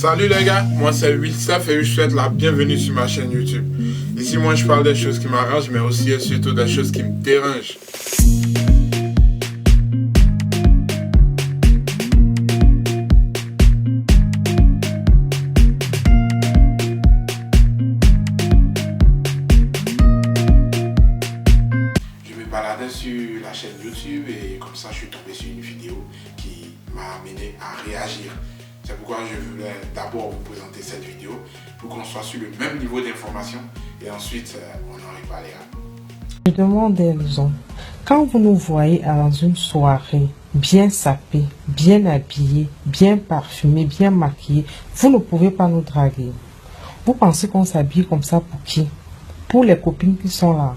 Salut les gars, moi c'est Wilstef et je souhaite la bienvenue sur ma chaîne YouTube. Ici moi je parle des choses qui m'arrangent mais aussi et surtout des choses qui me dérangent. Je me baladais sur la chaîne YouTube et comme ça je suis tombé sur une vidéo qui m'a amené à réagir. C'est pourquoi je voulais d'abord vous présenter cette vidéo pour qu'on soit sur le même niveau d'information et ensuite on en reparlera. Je demande aux hommes, quand vous nous voyez dans une soirée bien sapée, bien habillée, bien parfumée, bien maquillée, vous ne pouvez pas nous draguer. Vous pensez qu'on s'habille comme ça pour qui? Pour les copines qui sont là.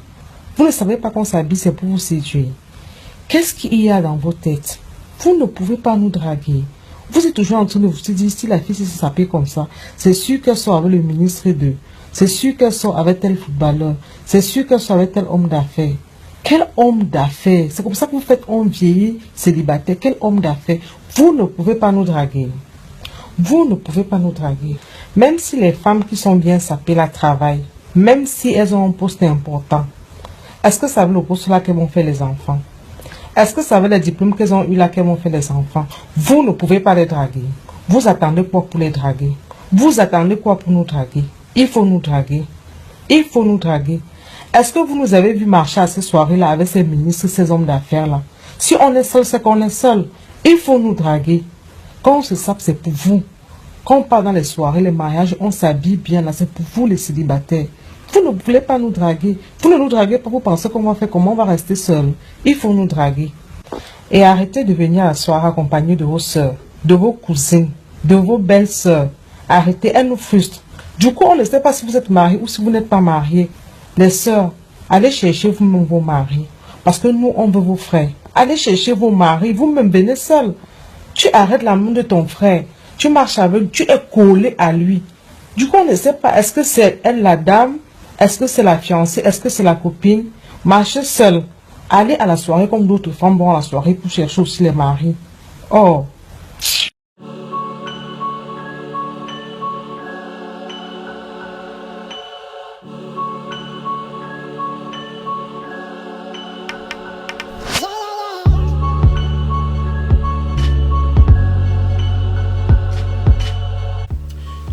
Vous ne savez pas qu'on s'habille, c'est pour vous séduire. Qu'est-ce qu'il y a dans vos têtes? Vous ne pouvez pas nous draguer. Vous êtes toujours en train de vous dire, si la fille s'est sapée comme ça, c'est sûr qu'elle sort avec le ministre d'eux. C'est sûr qu'elle sort avec tel footballeur. C'est sûr qu'elle sort avec tel homme d'affaires. Quel homme d'affaires? C'est comme ça que vous faites un vieilli célibataire. Quel homme d'affaires? Vous ne pouvez pas nous draguer. Vous ne pouvez pas nous draguer. Même si les femmes qui sont bien sapées la travaillent, même si elles ont un poste important, est-ce que ça veut le poste là qu'elles vont faire les enfants? Est-ce que ça veut les diplômes qu'elles ont eu là qu'elles vont faire les enfants? Vous ne pouvez pas les draguer. Vous attendez quoi pour les draguer? Vous attendez quoi pour nous draguer? Il faut nous draguer. Il faut nous draguer. Est-ce que vous nous avez vu marcher à ces soirées-là avec ces ministres, ces hommes d'affaires-là? Si on est seul, c'est qu'on est seul. Il faut nous draguer. Quand on se sape, c'est pour vous. Quand on part dans les soirées, les mariages, on s'habille bien là, c'est pour vous les célibataires. Vous ne voulez pas nous draguer. Vous ne nous draguez pas, vous pensez qu'on va faire, comment on va rester seul. Il faut nous draguer. Et arrêtez de venir à la soirée accompagné de vos soeurs, de vos cousines, de vos belles-sœurs. Arrêtez, elles nous frustrent. Du coup, on ne sait pas si vous êtes mariés ou si vous n'êtes pas mariés. Les sœurs, allez chercher vous-même vos maris. Parce que nous, on veut vos frères. Allez chercher vos maris, vous-même venez seul. Tu arrêtes la main de ton frère. Tu marches avec, tu es collé à lui. Du coup, on ne sait pas, est-ce que c'est elle la dame? Est-ce que c'est la fiancée? Est-ce que c'est la copine? Marchez seul. Allez à la soirée comme d'autres femmes vont à la soirée pour chercher aussi les maris. Oh.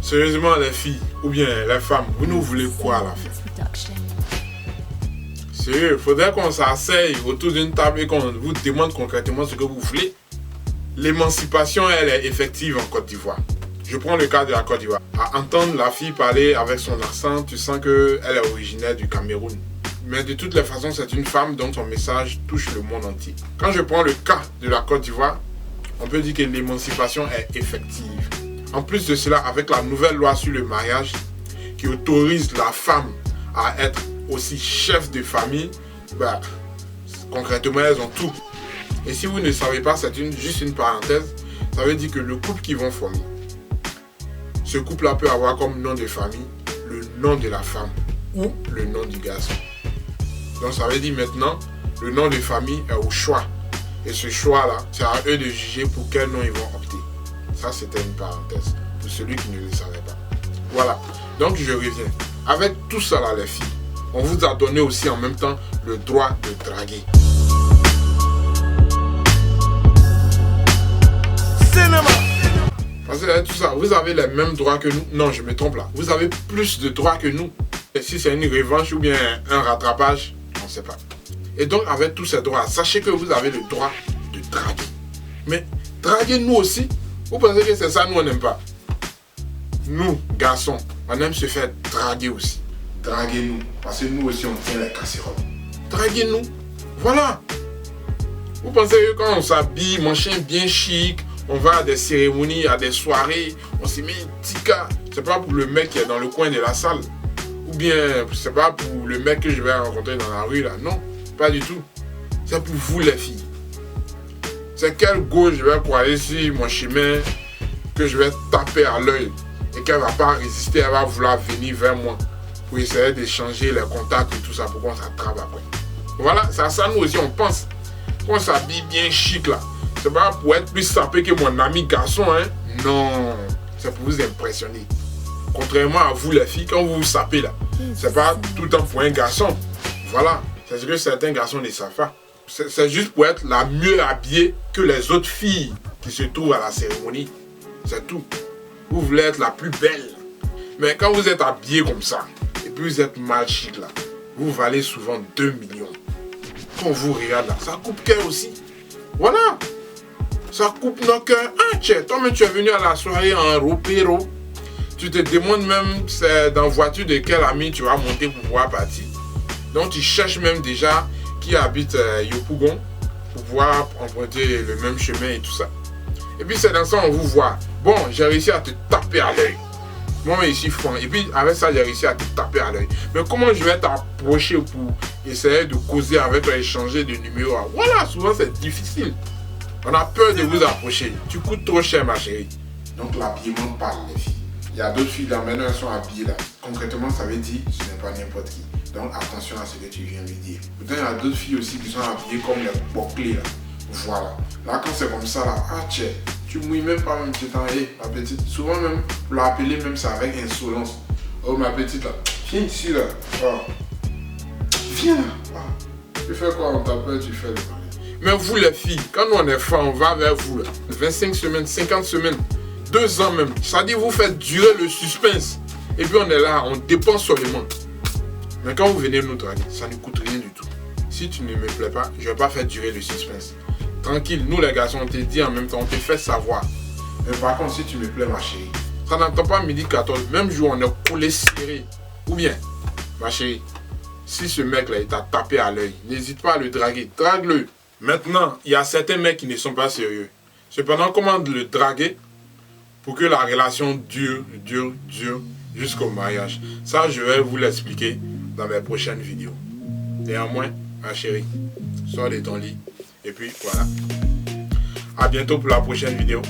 Sérieusement les filles, ou bien les femmes, vous nous voulez quoi à la fin? Sérieux, faudrait qu'on s'asseye autour d'une table et qu'on vous demande concrètement ce que vous voulez. L'émancipation, elle est effective en Côte d'Ivoire. Je prends le cas de la Côte d'Ivoire. À entendre la fille parler avec son accent, tu sens qu'elle est originaire du Cameroun. Mais de toutes les façons, c'est une femme dont son message touche le monde entier. Quand je prends le cas de la Côte d'Ivoire, on peut dire que l'émancipation est effective. En plus de cela, avec la nouvelle loi sur le mariage qui autorise la femme à être aussi chef de famille, concrètement elles ont tout. Et si vous ne savez pas, c'est juste une parenthèse, ça veut dire que le couple qu'ils vont former, ce couple-là peut avoir comme nom de famille le nom de la femme ou le nom du garçon. Donc ça veut dire maintenant, le nom de famille est au choix. Et ce choix-là, c'est à eux de juger pour quel nom ils vont opter. Ça, c'était une parenthèse pour celui qui ne le savait pas. Voilà. Donc, je reviens. Avec tout ça là, les filles, on vous a donné aussi en même temps le droit de draguer. Cinéma. Parce que tout ça, vous avez les mêmes droits que nous. Non, je me trompe là. Vous avez plus de droits que nous. Et si c'est une revanche ou bien un rattrapage, on ne sait pas. Et donc, avec tous ces droits, sachez que vous avez le droit de draguer. Mais draguez nous aussi. Vous pensez que c'est ça, nous on n'aime pas? Nous, garçons, on aime se faire draguer aussi. Draguez-nous, parce que nous aussi on tient les casseroles. Draguez-nous, voilà. Vous pensez que quand on s'habille, machin bien chic, on va à des cérémonies, à des soirées, on s'y met un petit cas. C'est pas pour le mec qui est dans le coin de la salle. Ou bien, c'est pas pour le mec que je vais rencontrer dans la rue là. Non, pas du tout. C'est pour vous les filles. C'est quel go je vais croiser sur mon chemin que je vais taper à l'œil et qu'elle ne va pas résister, elle va vouloir venir vers moi pour essayer d'échanger les contacts et tout ça pour qu'on s'attrape après. Voilà, c'est à ça nous aussi on pense. Qu'on s'habille bien chic là. C'est pas pour être plus sapé que mon ami garçon, hein. Non. c'est pour vous impressionner. Contrairement à vous les filles, quand vous vous sapez là, c'est pas tout le temps pour un garçon. Voilà, c'est ce que certains garçons ne savent pas. C'est juste pour être la mieux habillée que les autres filles qui se trouvent à la cérémonie. C'est tout. Vous voulez être la plus belle. Mais quand vous êtes habillé comme ça, et puis vous êtes mal chic là, vous valez souvent 2 millions. Quand on vous regarde là, ça coupe cœur aussi. Voilà. Ça coupe nos cœurs. Ah tiens, toi-même tu es venu à la soirée en ropéro. Tu te demandes même c'est dans la voiture de quel ami tu vas monter pour pouvoir partir. Donc tu cherches même déjà qui habite Yopougon pour pouvoir emprunter le même chemin et tout ça. Et puis c'est dans ça on vous voit. Bon, j'ai réussi à te taper à l'œil. Moi ici franc. Et puis avec ça j'ai réussi à te taper à l'œil. Mais comment je vais t'approcher pour essayer de causer avec toi, échanger de numéros? Voilà, souvent c'est difficile. On a peur de vous approcher. Tu coûtes trop cher ma chérie. Donc l'habillement parle les filles. Il y a d'autres filles là, maintenant elles sont habillées là. Concrètement ça veut dire ce n'est pas n'importe qui. Donc attention à ce que tu viens de dire. Peut-être il y a d'autres filles aussi qui sont habillées comme les bouclés là. Voilà. Là quand c'est comme ça là, ah tiens, tu mouilles même pas même, tu t'en es, ma petite. Souvent même, pour l'appeler même c'est avec insolence. Oh ma petite là, viens ici là. Oh. Viens là. Oh. Tu fais quoi, on t'appelle, tu fais le mari. Mais vous les filles, quand nous on est femmes, on va vers vous là. 25 semaines, 50 semaines, 2 ans même. Ça dit vous faites durer le suspense. Et puis on est là, on dépense seulement. Mais quand vous venez nous draguer, ça ne coûte rien du tout. Si tu ne me plais pas, je ne vais pas faire durer le suspense. Tranquille, nous les garçons, on te dit en même temps, on te fait savoir. Mais par contre, si tu me plais, ma chérie, ça n'entend pas midi 14, même jour on est collé serré. Ou bien, ma chérie, si ce mec-là, il t'a tapé à l'œil, n'hésite pas à le draguer, drague-le. Maintenant, il y a certains mecs qui ne sont pas sérieux. Cependant, comment le draguer pour que la relation dure jusqu'au mariage? Ça, je vais vous l'expliquer dans mes prochaines vidéos. Néanmoins, ma chérie, sors de ton lit. Et puis, voilà. À bientôt pour la prochaine vidéo.